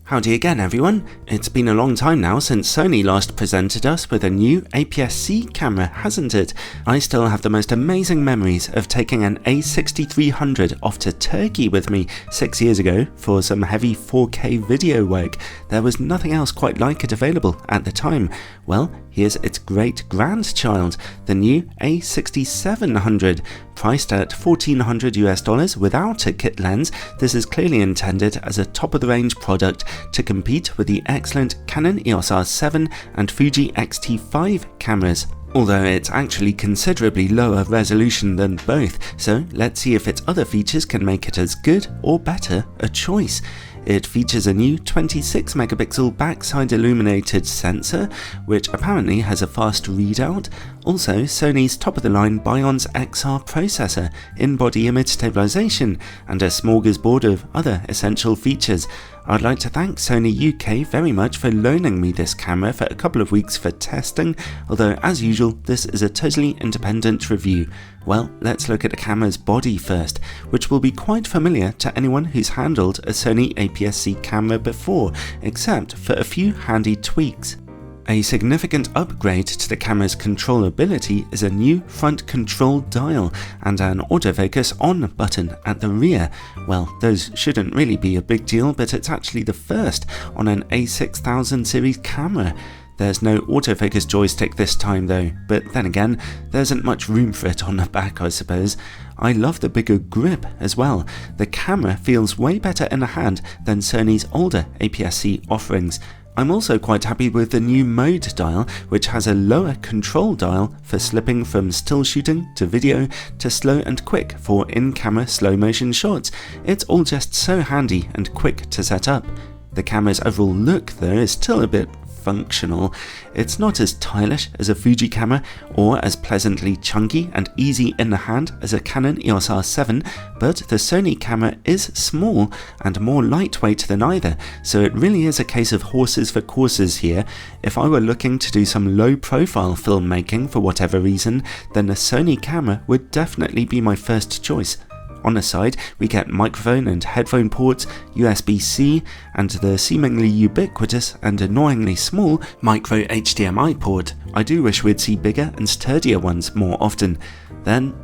Howdy again everyone, it's been a long time now since Sony last presented us with a new aps-c camera, hasn't it? I still have the most amazing memories of taking an a6300 off to Turkey with me 6 years ago for some heavy 4K video work. There was nothing else quite like it available at the time. Well, here's its great-grandchild, the new a6700. Priced at $1,400 without a kit lens, this is clearly intended as a top-of-the-range product to compete with the excellent Canon EOS R7 and Fuji X-T5 cameras. Although it's actually considerably lower resolution than both, so let's see if its other features can make it as good or better a choice. It features a new 26 megapixel backside illuminated sensor, which apparently has a fast readout. Also, Sony's top-of-the-line Bionz XR processor, in-body image stabilization, and a smorgasbord of other essential features. I'd like to thank Sony UK very much for loaning me this camera for a couple of weeks for testing, although as usual this is a totally independent review. Well, let's look at the camera's body first, which will be quite familiar to anyone who's handled a Sony aps-c camera before, except for a few handy tweaks. A significant upgrade to the camera's controllability is a new front control dial and an autofocus on button at the rear. Well, those shouldn't really be a big deal, but it's actually the first on an a6000 series camera. There's no autofocus joystick this time though, but then again, there isn't much room for it on the back, I suppose. I love the bigger grip as well. The camera feels way better in the hand than Sony's older aps-c offerings. I'm also quite happy with the new mode dial, which has a lower control dial for slipping from still shooting to video to slow and quick for in-camera slow motion shots. It's all just so handy and quick to set up. The camera's overall look though is still a bit functional. It's not as stylish as a Fuji camera or as pleasantly chunky and easy in the hand as a Canon EOS R7, but the Sony camera is small and more lightweight than either, so it really is a case of horses for courses here. If I were looking to do some low profile filmmaking for whatever reason, then the Sony camera would definitely be my first choice. On the side, we get microphone and headphone ports, USB-C, and the seemingly ubiquitous and annoyingly small micro HDMI port. I do wish we'd see bigger and sturdier ones more often. Then,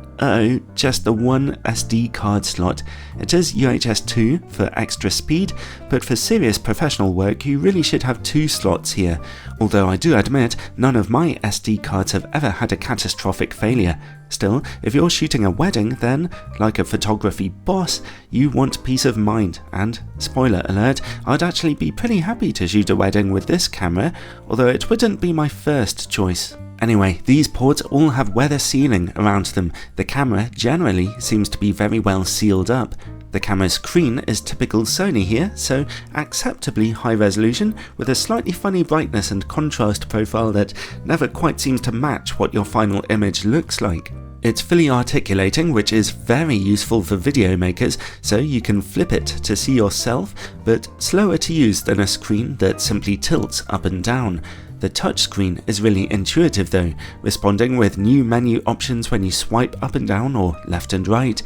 just the one SD card slot. It is UHS 2 for extra speed, but for serious professional work you really should have 2 slots here, although I do admit none of my SD cards have ever had a catastrophic failure. Still, if you're shooting a wedding, then, like a photography boss, you want peace of mind, and, spoiler alert, I'd actually be pretty happy to shoot a wedding with this camera, although it wouldn't be my first choice. Anyway, these ports all have weather sealing around them. The camera generally seems to be very well sealed up. The camera's screen is typical Sony here, so acceptably high resolution with a slightly funny brightness and contrast profile that never quite seems to match what your final image looks like. It's fully articulating, which is very useful for video makers, so you can flip it to see yourself, but slower to use than a screen that simply tilts up and down. The touchscreen is really intuitive though, responding with new menu options when you swipe up and down or left and right.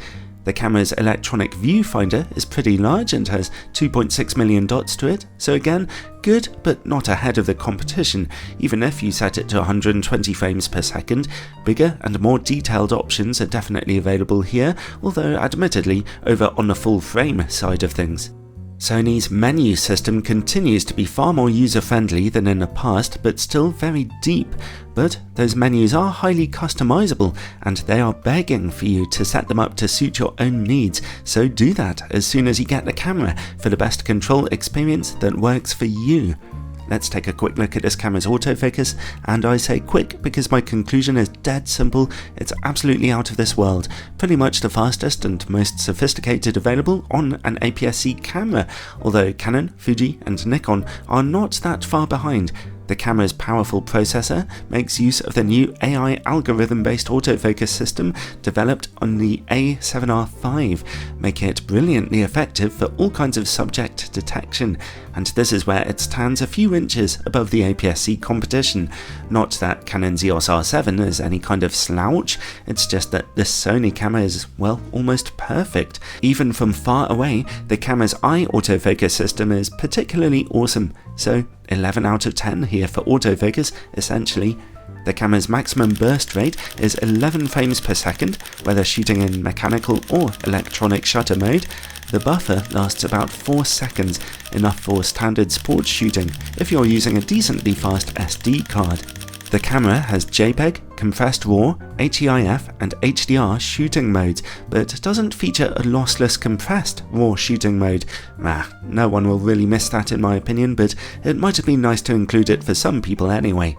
The camera's electronic viewfinder is pretty large and has 2.6 million dots to it, so again, good but not ahead of the competition, even if you set it to 120 frames per second. Bigger and more detailed options are definitely available here, although admittedly over on the full frame side of things. Sony's menu system continues to be far more user-friendly than in the past, but still very deep. But those menus are highly customizable, and they are begging for you to set them up to suit your own needs, so do that as soon as you get the camera for the best control experience that works for you. Let's take a quick look at this camera's autofocus, and I say quick because my conclusion is dead simple. It's absolutely out of this world, pretty much the fastest and most sophisticated available on an aps-c camera, although Canon, Fuji and Nikon are not that far behind. The camera's powerful processor makes use of the new AI algorithm-based autofocus system developed on the A7R5, making it brilliantly effective for all kinds of subject detection, and this is where it stands a few inches above the APS-C competition. Not that Canon's EOS R7 is any kind of slouch, it's just that the Sony camera is, well, almost perfect. Even from far away, the camera's eye autofocus system is particularly awesome, so 11 out of 10 here for autofocus, essentially. The camera's maximum burst rate is 11 frames per second, whether shooting in mechanical or electronic shutter mode. The buffer lasts about 4 seconds, enough for standard sports shooting if you're using a decently fast SD card. The camera has JPEG, compressed RAW, HEIF and HDR shooting modes, but doesn't feature a lossless compressed RAW shooting mode. No one will really miss that in my opinion, but it might have been nice to include it for some people anyway.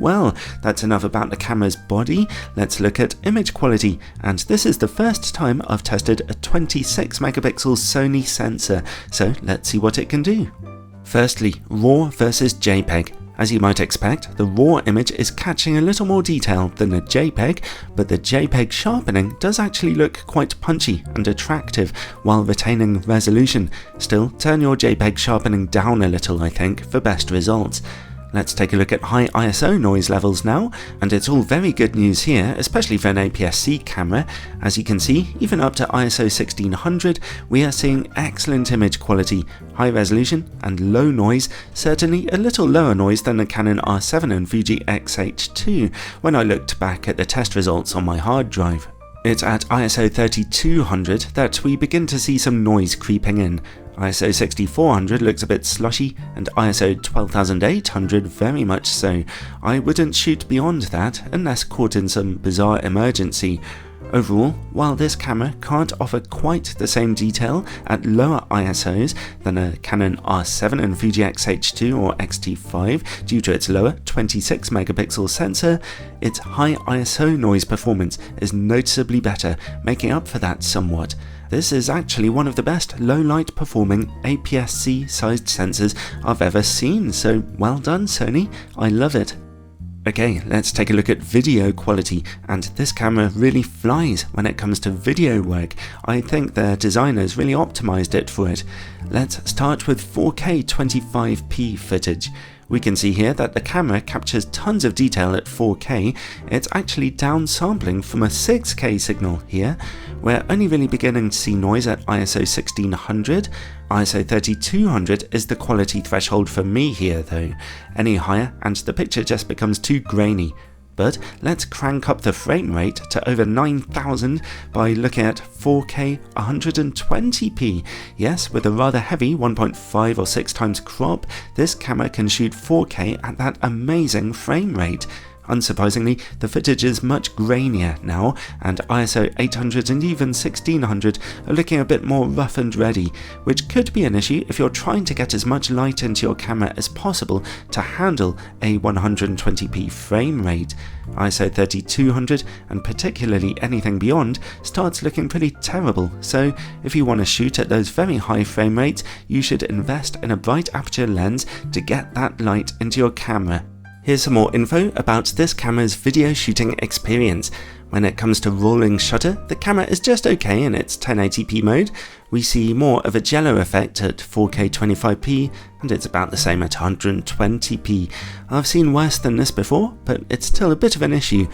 Well, that's enough about the camera's body. Let's look at image quality, and this is the first time I've tested a 26 megapixel Sony sensor, so let's see what it can do. Firstly, RAW versus JPEG. As you might expect, the RAW image is catching a little more detail than the JPEG, but the JPEG sharpening does actually look quite punchy and attractive while retaining resolution. Still, turn your JPEG sharpening down a little, I think, for best results. Let's take a look at high ISO noise levels now, and it's all very good news here, especially for an APS-C camera. As you can see, even up to ISO 1600, we are seeing excellent image quality, high resolution and low noise, certainly a little lower noise than the Canon R7 and Fuji X-H2 when I looked back at the test results on my hard drive. It's at ISO 3200 that we begin to see some noise creeping in. ISO 6400 looks a bit slushy, and ISO 12800 very much so. I wouldn't shoot beyond that unless caught in some bizarre emergency. Overall, while this camera can't offer quite the same detail at lower ISOs than a Canon R7 and Fuji X-H2 or X-T5 due to its lower 26 megapixel sensor, its high ISO noise performance is noticeably better, making up for that somewhat. This is actually one of the best low-light performing APS-C sized sensors I've ever seen, so well done Sony, I love it. Okay, let's take a look at video quality, and this camera really flies when it comes to video work. I think their designers really optimized it for it. Let's start with 4K 25p footage. We can see here that the camera captures tons of detail at 4K. It's actually downsampling from a 6K signal here. We're only really beginning to see noise at ISO 1600. ISO 3200 is the quality threshold for me here though. Any higher and the picture just becomes too grainy. But let's crank up the frame rate to over 9000 by looking at 4K 120p. Yes, with a rather heavy 1.5 or 6 times crop, this camera can shoot 4K at that amazing frame rate. Unsurprisingly, the footage is much grainier now, and ISO 800 and even 1600 are looking a bit more rough and ready, which could be an issue if you're trying to get as much light into your camera as possible to handle a 120p frame rate. ISO 3200, and particularly anything beyond, starts looking pretty terrible, so if you want to shoot at those very high frame rates, you should invest in a bright aperture lens to get that light into your camera. Here's some more info about this camera's video shooting experience. When it comes to rolling shutter, the camera is just okay in its 1080p mode. We see more of a jello effect at 4K 25p, and it's about the same at 120p. I've seen worse than this before, but it's still a bit of an issue.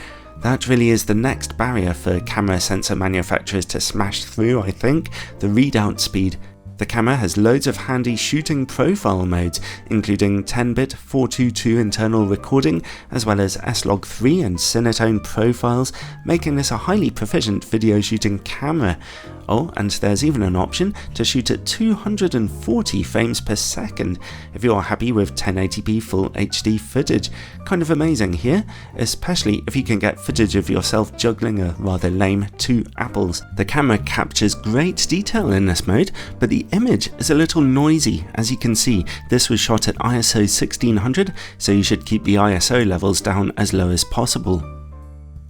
That really is the next barrier for camera sensor manufacturers to smash through, I think, the readout speed. The camera has loads of handy shooting profile modes, including 10-bit 422 internal recording, as well as S-Log3 and Cinetone profiles, making this a highly proficient video shooting camera. Oh, and there's even an option to shoot at 240 frames per second if you're happy with 1080p full HD footage. Kind of amazing here, especially if you can get footage of yourself juggling a rather lame 2 apples. The camera captures great detail in this mode, but the image is a little noisy. As you can see, this was shot at ISO 1600, so you should keep the ISO levels down as low as possible.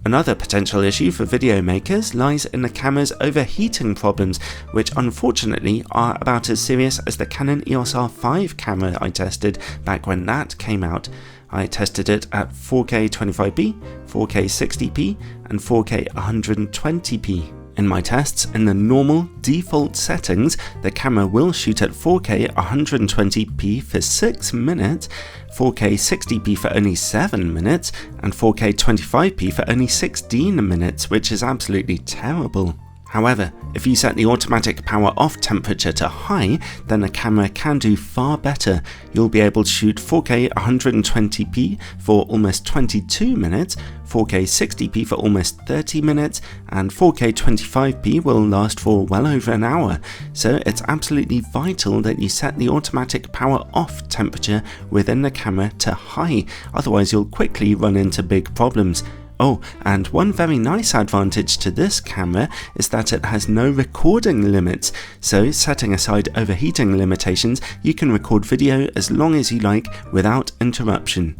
Another potential issue for video makers lies in the camera's overheating problems, which unfortunately are about as serious as the Canon EOS R5 camera I tested back when that came out. I tested it at 4K 25p, 4K 60p and 4K 120p. In my tests, in the normal default settings, the camera will shoot at 4K 120p for 6 minutes, 4K 60p for only 7 minutes, and 4K 25p for only 16 minutes, which is absolutely terrible. However, if you set the automatic power off temperature to high, then the camera can do far better. You'll be able to shoot 4K 120p for almost 22 minutes, 4K 60p for almost 30 minutes, and 4K 25p will last for well over an hour. So it's absolutely vital that you set the automatic power off temperature within the camera to high, otherwise you'll quickly run into big problems. Oh, and one very nice advantage to this camera is that it has no recording limits, so setting aside overheating limitations, you can record video as long as you like without interruption.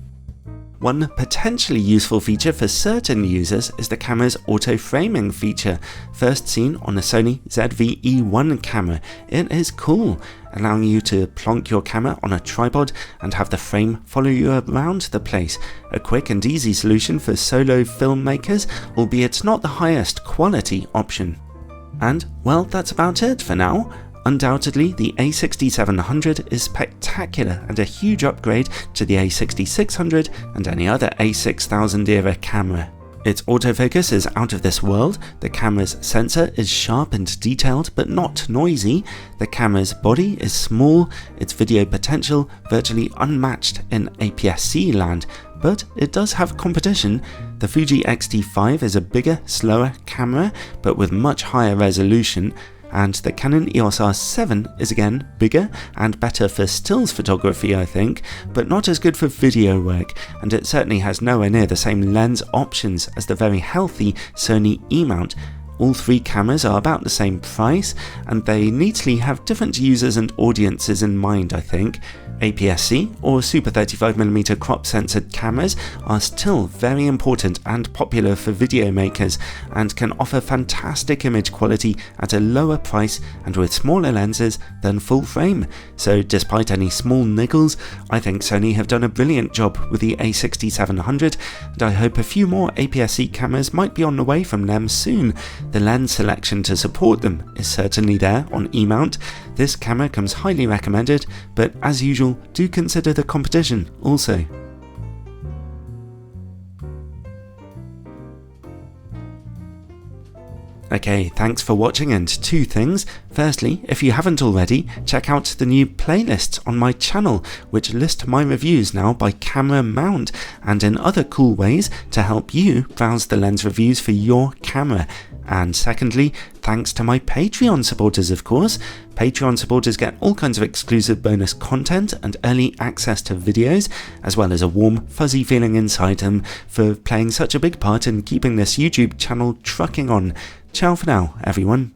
One potentially useful feature for certain users is the camera's auto-framing feature, first seen on the Sony ZV-E1 camera. It is cool, allowing you to plonk your camera on a tripod and have the frame follow you around the place. A quick and easy solution for solo filmmakers, albeit not the highest quality option. And, well, that's about it for now. Undoubtedly, the a6700 is spectacular and a huge upgrade to the a6600 and any other a6000 era camera. Its autofocus is out of this world, the camera's sensor is sharp and detailed but not noisy, the camera's body is small, its video potential virtually unmatched in aps-c land, but it does have competition. The Fuji X-T5 is a bigger, slower camera but with much higher resolution, and the Canon EOS R7 is again bigger and better for stills photography I think, but not as good for video work, and it certainly has nowhere near the same lens options as the very healthy Sony E-mount. All three cameras are about the same price, and they neatly have different users and audiences in mind I think. APS-C or Super 35mm crop censored cameras are still very important and popular for video makers and can offer fantastic image quality at a lower price and with smaller lenses than full frame. So despite any small niggles, I think Sony have done a brilliant job with the a6700, and I hope a few more APS-C cameras might be on the way from them soon. The lens selection to support them is certainly there on E-mount. This camera comes highly recommended, but as usual, do consider the competition also. Okay, thanks for watching, and two things. Firstly, if you haven't already, check out the new playlists on my channel, which list my reviews now by camera mount and in other cool ways to help you browse the lens reviews for your camera. And secondly, thanks to my Patreon supporters of course. Patreon supporters get all kinds of exclusive bonus content and early access to videos, as well as a warm, fuzzy feeling inside them for playing such a big part in keeping this YouTube channel trucking on. Ciao for now, everyone.